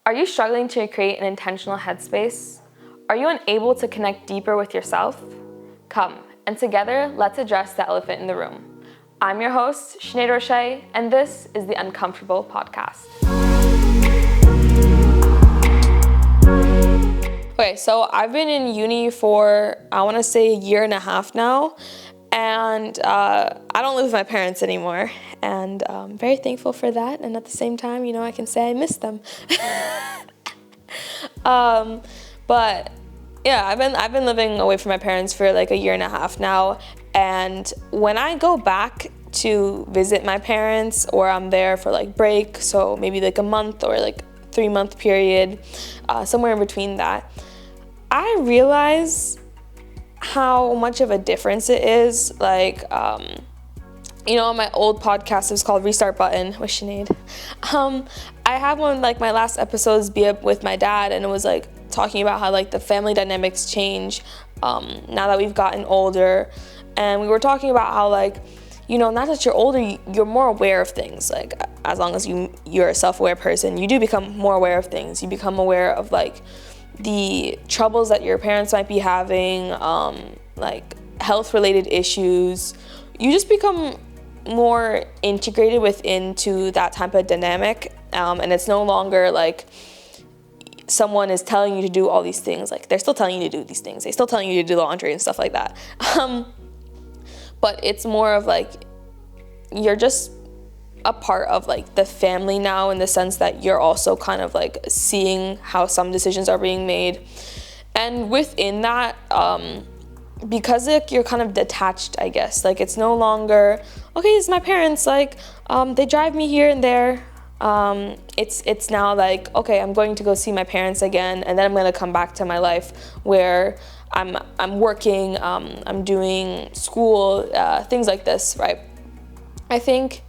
Are you struggling to create an intentional headspace? Are you unable to connect deeper with yourself? Come, and together, let's address the elephant in the room. I'm your host, Sinead Roche, and this is the Uncomfortable Podcast. Okay, so I've been in uni for, I want to say, a year and a half now, and I don't live with my parents anymore, and I'm very thankful for that, and at the same time, I can say I miss them. But yeah, I've been living away from my parents for like a year and a half now, and when I go back to visit my parents, or I'm there for like break, so maybe like a month or like 3-month period, somewhere in between that, I realize how much of a difference it is. Like, on my old podcast, it was called Restart Button with Sinead. I had one, like my last episodes be up with my dad, and it was like talking about how like the family dynamics change now that we've gotten older. And we were talking about how like, not that you're older, you're more aware of things. Like as long as you're a self-aware person, you do become more aware of things. You become aware of like the troubles that your parents might be having, like health-related issues. You just become more integrated into that type of dynamic, and it's no longer like someone is telling you to do all these things. Like they're still telling you to do these things. They're still telling you to do laundry and stuff like that. But it's more of like you're just a part of like the family now, in the sense that you're also kind of like seeing how some decisions are being made. And within that, because you're kind of detached, I guess, like it's no longer, okay, it's my parents, like they drive me here and there. It's now like, okay, I'm going to go see my parents again, and then I'm going to come back to my life where I'm working, I'm doing school, things like this, right? I think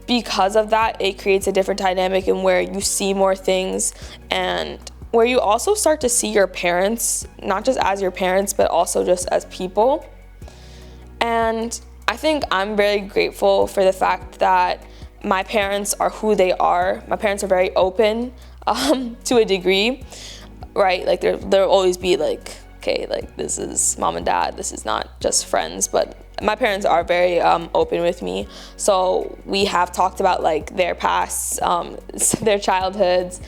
because of that, it creates a different dynamic in where you see more things, and where you also start to see your parents, not just as your parents, but also just as people. And I think I'm very grateful for the fact that my parents are who they are. My parents are very open to a degree, right? Like there'll always be like, okay, like this is mom and dad, this is not just friends, but my parents are very open with me. So we have talked about like their pasts, their childhoods,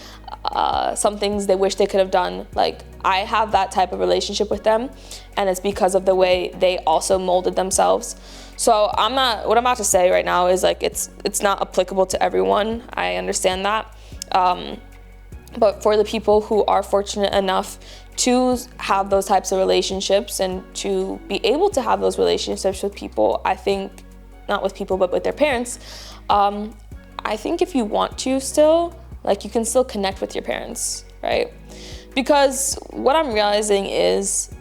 some things they wish they could have done. Like I have that type of relationship with them, and it's because of the way they also molded themselves. So what I'm about to say right now is like it's not applicable to everyone. I understand that. But for the people who are fortunate enough to have those types of relationships and to be able to have those relationships with people, I think, not with people, but with their parents, I think if you want to still, like you can still connect with your parents, right? Because what I'm realizing is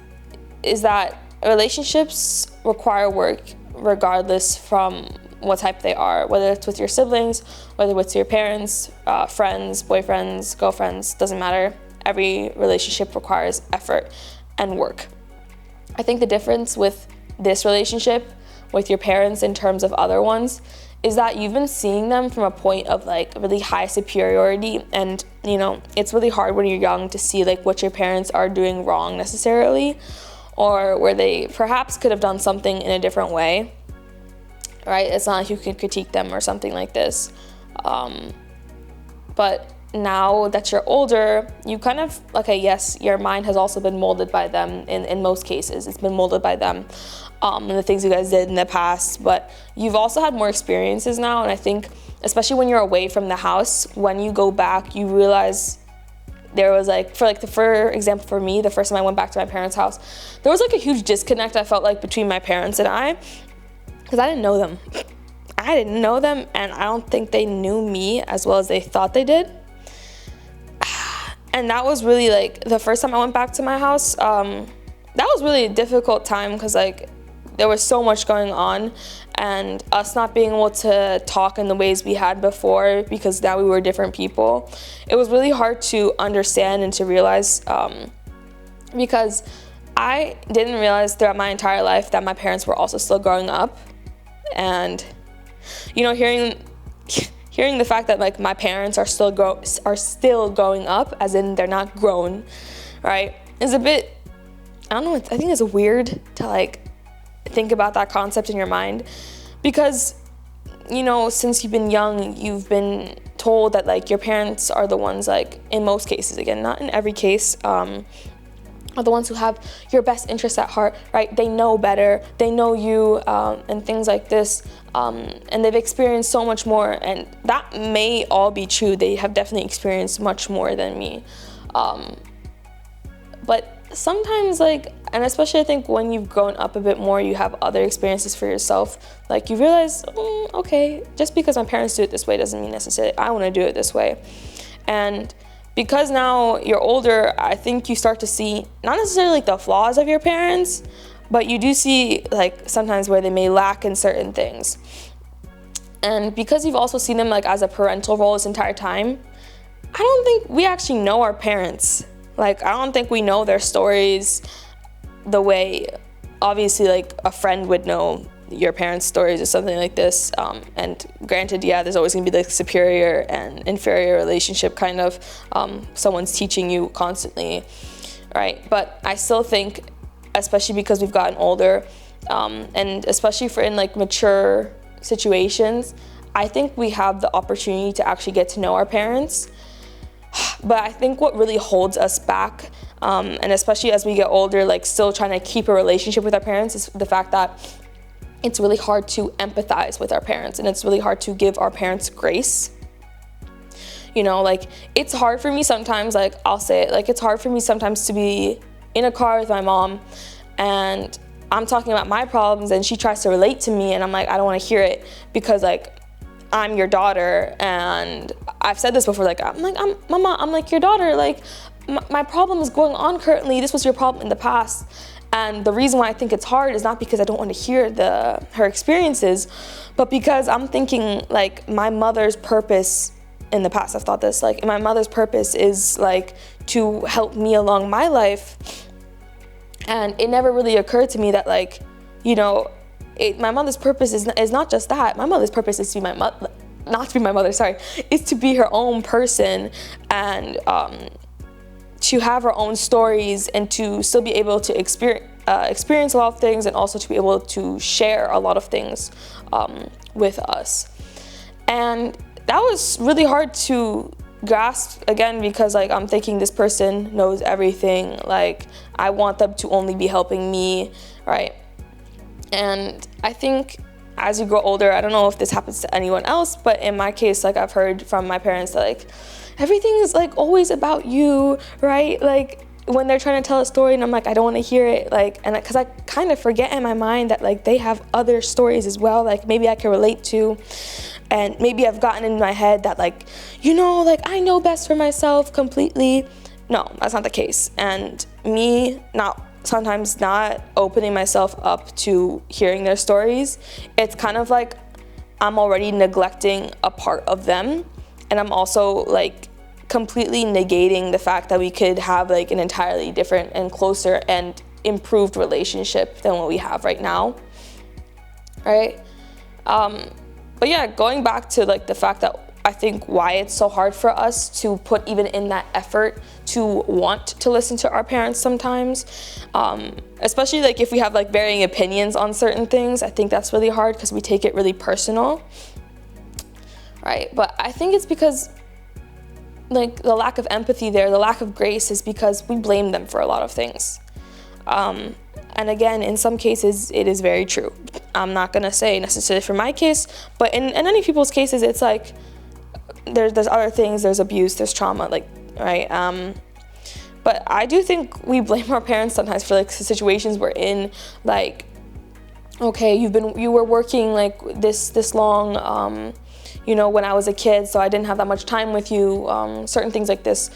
that relationships require work regardless from what type they are, whether it's with your siblings, whether it's your parents, friends, boyfriends, girlfriends, doesn't matter. Every relationship requires effort and work. I think the difference with this relationship with your parents in terms of other ones is that you've been seeing them from a point of like really high superiority, and it's really hard when you're young to see like what your parents are doing wrong necessarily, or where they perhaps could have done something in a different way, right? It's not like you can critique them or something like this. But now that you're older, you kind of, okay, yes, your mind has also been molded by them in most cases. It's been molded by them and the things you guys did in the past, but you've also had more experiences now, and I think, especially when you're away from the house, when you go back, you realize there was like, for example, for me, the first time I went back to my parents' house, there was like a huge disconnect I felt like between my parents and I, because I didn't know them. And I don't think they knew me as well as they thought they did. And that was really like, the first time I went back to my house, that was really a difficult time, because like there was so much going on, and us not being able to talk in the ways we had before because now we were different people. It was really hard to understand and to realize, because I didn't realize throughout my entire life that my parents were also still growing up. And hearing hearing the fact that like my parents are still growing up, as in they're not grown, right, is a bit, I don't know, I think it's weird to like think about that concept in your mind, because, you know, since you've been young, you've been told that like your parents are the ones, like in most cases, again, not in every case, are the ones who have your best interests at heart, right? They know better, they know you, and things like this, and they've experienced so much more, and that may all be true. They have definitely experienced much more than me, but sometimes, like, and especially I think when you've grown up a bit more, you have other experiences for yourself, like you realize, okay, just because my parents do it this way doesn't mean necessarily I want to do it this way. And because now you're older, I think you start to see not necessarily like the flaws of your parents, but you do see like sometimes where they may lack in certain things. And because you've also seen them like as a parental role this entire time, I don't think we actually know our parents. Like, I don't think we know their stories the way, obviously, like a friend would know your parents' stories or something like this. And granted, yeah, there's always gonna be the superior and inferior relationship, kind of. Someone's teaching you constantly, right? But I still think, especially because we've gotten older, and especially for in like mature situations, I think we have the opportunity to actually get to know our parents. But I think what really holds us back, and especially as we get older, like still trying to keep a relationship with our parents, is the fact that it's really hard to empathize with our parents, and it's really hard to give our parents grace. You know, like it's hard for me sometimes, like I'll say it, like it's hard for me sometimes to be in a car with my mom and I'm talking about my problems and she tries to relate to me and I'm like, I don't want to hear it because like I'm your daughter, and I've said this before, like Mama, I'm like your daughter, like my problem is going on currently, this was your problem in the past. And the reason why I think it's hard is not because I don't want to hear her experiences, but because I'm thinking like my mother's purpose in the past, I've thought this, like my mother's purpose is like to help me along my life. And it never really occurred to me that like, you know, my mother's purpose is not just that. My mother's purpose is to be my mother, not to be my mother, sorry, is to be her own person and to have her own stories and to still be able to experience a lot of things and also to be able to share a lot of things with us. And that was really hard to grasp, again, because like I'm thinking this person knows everything, like I want them to only be helping me, right? And I think as you grow older, I don't know if this happens to anyone else, but in my case, like I've heard from my parents that like everything is like always about you, right? Like when they're trying to tell a story and I'm like, I don't want to hear it, like, and because I kind of forget in my mind that like they have other stories as well, like maybe I can relate to. And maybe I've gotten in my head that like, you know, like I know best for myself completely. No, that's not the case. And me sometimes not opening myself up to hearing their stories, it's kind of like I'm already neglecting a part of them. And I'm also like completely negating the fact that we could have like an entirely different and closer and improved relationship than what we have right now, right? But yeah, going back to like the fact that I think why it's so hard for us to put even in that effort to want to listen to our parents sometimes, especially like if we have like varying opinions on certain things, I think that's really hard because we take it really personal, right? But I think it's because like the lack of empathy there, the lack of grace is because we blame them for a lot of things. And again, in some cases, it is very true. I'm not gonna say necessarily for my case, but in many people's cases, it's like there's other things, there's abuse, there's trauma, like, right? But I do think we blame our parents sometimes for like the situations we're in, like, okay, you were working like this long, you know, when I was a kid, so I didn't have that much time with you, certain things like this.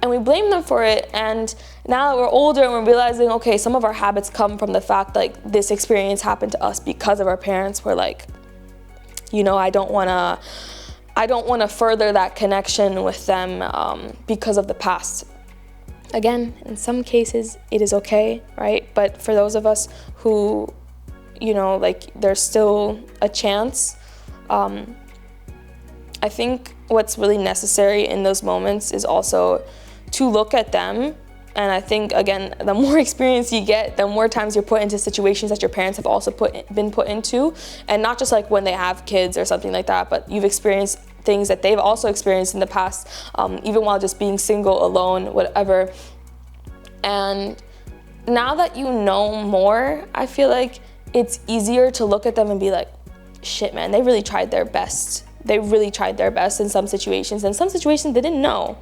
And we blame them for it, and now that we're older and we're realizing, okay, some of our habits come from the fact like this experience happened to us because of our parents. We're like, you know, I don't wanna further that connection with them because of the past. Again, in some cases it is okay, right? But for those of us who, you know, like there's still a chance, I think what's really necessary in those moments is also to look at them. And I think, again, the more experience you get, the more times you're put into situations that your parents have also been put into. And not just like when they have kids or something like that, but you've experienced things that they've also experienced in the past, even while just being single, alone, whatever. And now that you know more, I feel like it's easier to look at them and be like, shit, man, they really tried their best. They really tried their best in some situations. In some situations, they didn't know.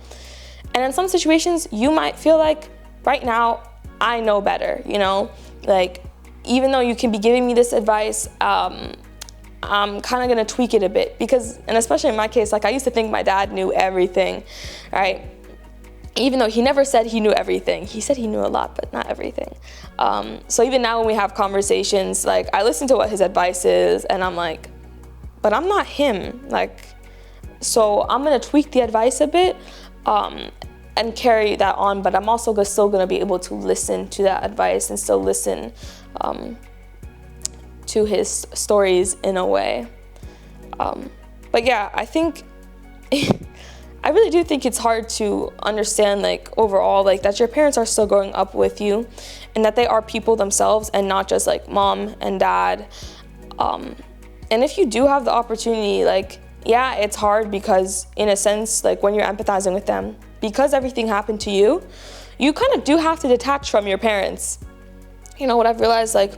And in some situations, you might feel like, right now, I know better, you know? Like, even though you can be giving me this advice, I'm kind of gonna tweak it a bit because, and especially in my case, like I used to think my dad knew everything, right? Even though he never said he knew everything. He said he knew a lot, but not everything. So even now when we have conversations, like I listen to what his advice is and I'm like, but I'm not him. Like, so I'm gonna tweak the advice a bit and carry that on, but I'm also still gonna be able to listen to that advice and still listen to his stories in a way. But yeah, I think, I really do think it's hard to understand, like, overall, like, that your parents are still growing up with you and that they are people themselves and not just, like, mom and dad. And if you do have the opportunity, like, yeah, it's hard because, in a sense, like, when you're empathizing with them, because everything happened to you, you kind of do have to detach from your parents. You know, what I've realized, like,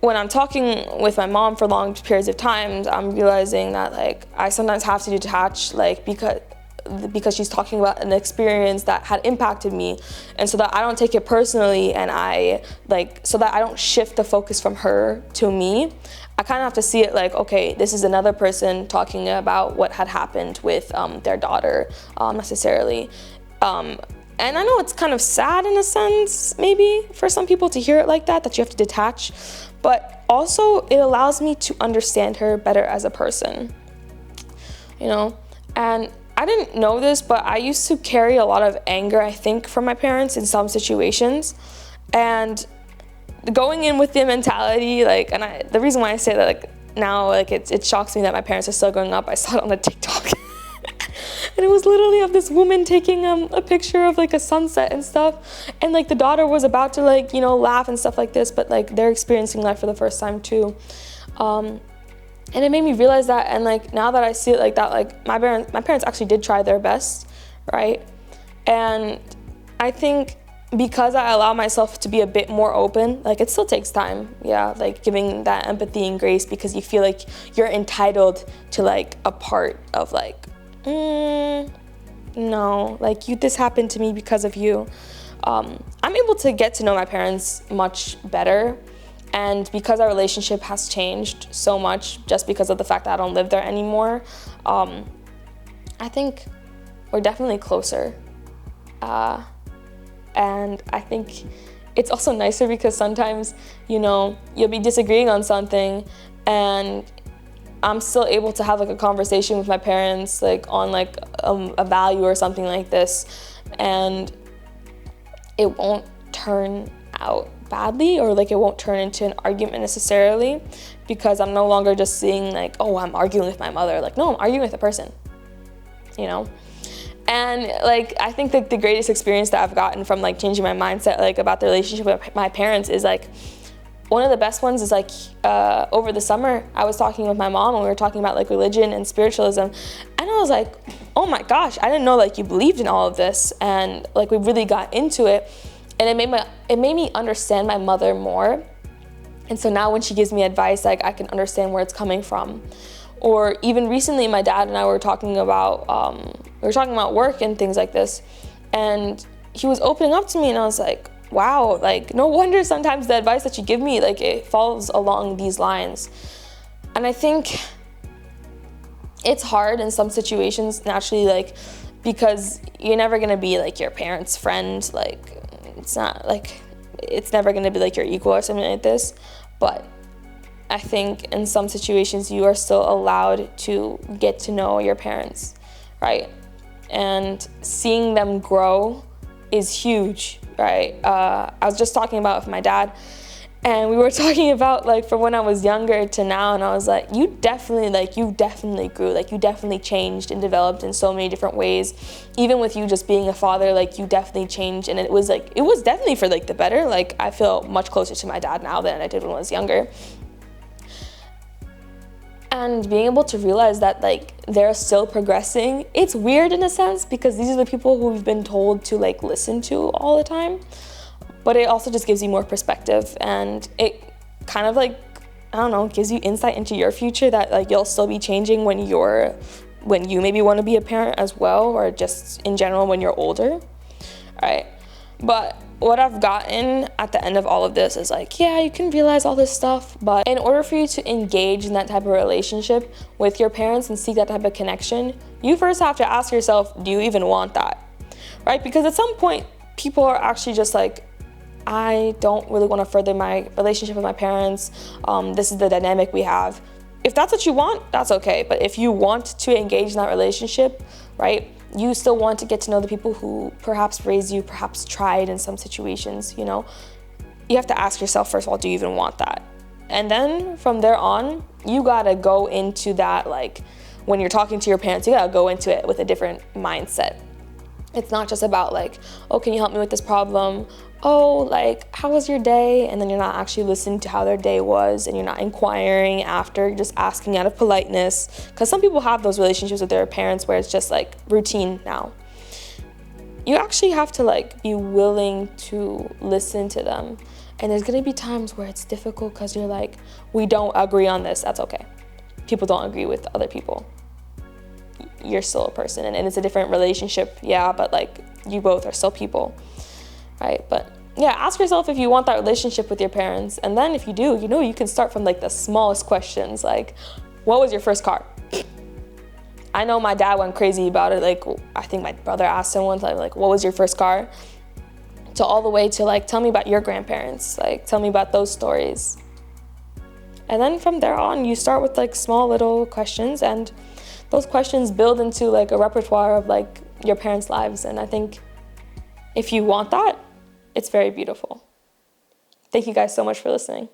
when I'm talking with my mom for long periods of time, I'm realizing that, like, I sometimes have to detach, like, because she's talking about an experience that had impacted me, and so that I don't take it personally, and so that I don't shift the focus from her to me, I kind of have to see it like, okay, this is another person talking about what had happened with their daughter, necessarily. And I know it's kind of sad in a sense, maybe, for some people to hear it like that you have to detach, but also it allows me to understand her better as a person, you know? And I didn't know this, but I used to carry a lot of anger, I think, from my parents in some situations. And going in with the mentality, like, and the reason why I say that, like, now, like, it shocks me that my parents are still growing up. I saw it on a TikTok. And it was literally of this woman taking a picture of, like, a sunset and stuff. And, like, the daughter was about to, like, you know, laugh and stuff like this, but, like, they're experiencing life for the first time, too. And it made me realize that, and, like, now that I see it like that, like, my parents actually did try their best, right? And I think because I allow myself to be a bit more open, like, it still takes time, yeah, like, giving that empathy and grace because you feel like you're entitled to, like, a part of, like, no, like, this happened to me because of you. I'm able to get to know my parents much better. And because our relationship has changed so much just because of the fact that I don't live there anymore, I think we're definitely closer. And I think it's also nicer because sometimes, you know, you'll be disagreeing on something and I'm still able to have, like, a conversation with my parents, like, on, like, a value or something like this, and it won't turn out badly, or, like, it won't turn into an argument necessarily, because I'm no longer just seeing, like, oh, I'm arguing with my mother. Like, no, I'm arguing with a person, you know? And, like, I think that the greatest experience that I've gotten from, like, changing my mindset, like, about the relationship with my parents is, like, one of the best ones is, like, over the summer, I was talking with my mom and we were talking about, like, religion and spiritualism, and I was like, oh my gosh, I didn't know, like, you believed in all of this, and, like, we really got into it. And it made me understand my mother more. And so now when she gives me advice, like, I can understand where it's coming from. Or even recently, my dad and I were talking about work and things like this. And he was opening up to me and I was like, wow, like, no wonder sometimes the advice that you give me, like, it falls along these lines. And I think it's hard in some situations, naturally, like, because you're never gonna be, like, your parents' friend, like, it's not, like, it's never gonna be, like, your equal or something like this, but I think in some situations you are still allowed to get to know your parents, right? And seeing them grow is huge, right? I was just talking about it with my dad, And we were talking about like from when I was younger to now, and I was like, you definitely grew, like you definitely changed and developed in so many different ways. Even with you just being a father, like you definitely changed, and it was definitely for like the better. Like I feel much closer to my dad now than I did when I was younger. And being able to realize that like they're still progressing, it's weird in a sense because these are the people who we've been told to like listen to all the time. But it also just gives you more perspective, and it kind of like, I don't know, gives you insight into your future that like you'll still be changing when you maybe want to be a parent as well, or just in general when you're older, right? But what I've gotten at the end of all of this is like, yeah, you can realize all this stuff, but in order for you to engage in that type of relationship with your parents and seek that type of connection, you first have to ask yourself, do you even want that, right? Because at some point, people are actually just like, I don't really want to further my relationship with my parents. This is the dynamic we have. If that's what you want, that's okay. But if you want to engage in that relationship, right, you still want to get to know the people who perhaps raised you, perhaps tried in some situations, you know, you have to ask yourself, first of all, do you even want that? And then from there on, you gotta go into that, like, when you're talking to your parents, you gotta go into it with a different mindset. It's not just about like, oh, can you help me with this problem? Oh, like, how was your day? And then you're not actually listening to how their day was, and you're not inquiring after, you're just asking out of politeness. Because some people have those relationships with their parents where it's just like routine now. You actually have to like be willing to listen to them. And there's gonna be times where it's difficult because you're like, we don't agree on this, that's okay. People don't agree with other people. You're still a person, and it's a different relationship, yeah, but like you both are still people. Right, but yeah, ask yourself if you want that relationship with your parents, and then if you do, you know, you can start from like the smallest questions, like, what was your first car? I know my dad went crazy about it. Like, I think my brother asked him one time, like, what was your first car? To all the way to like, tell me about your grandparents, like, tell me about those stories. And then from there on, you start with like small little questions, and those questions build into like a repertoire of like your parents' lives. And I think if you want that, it's very beautiful. Thank you guys so much for listening.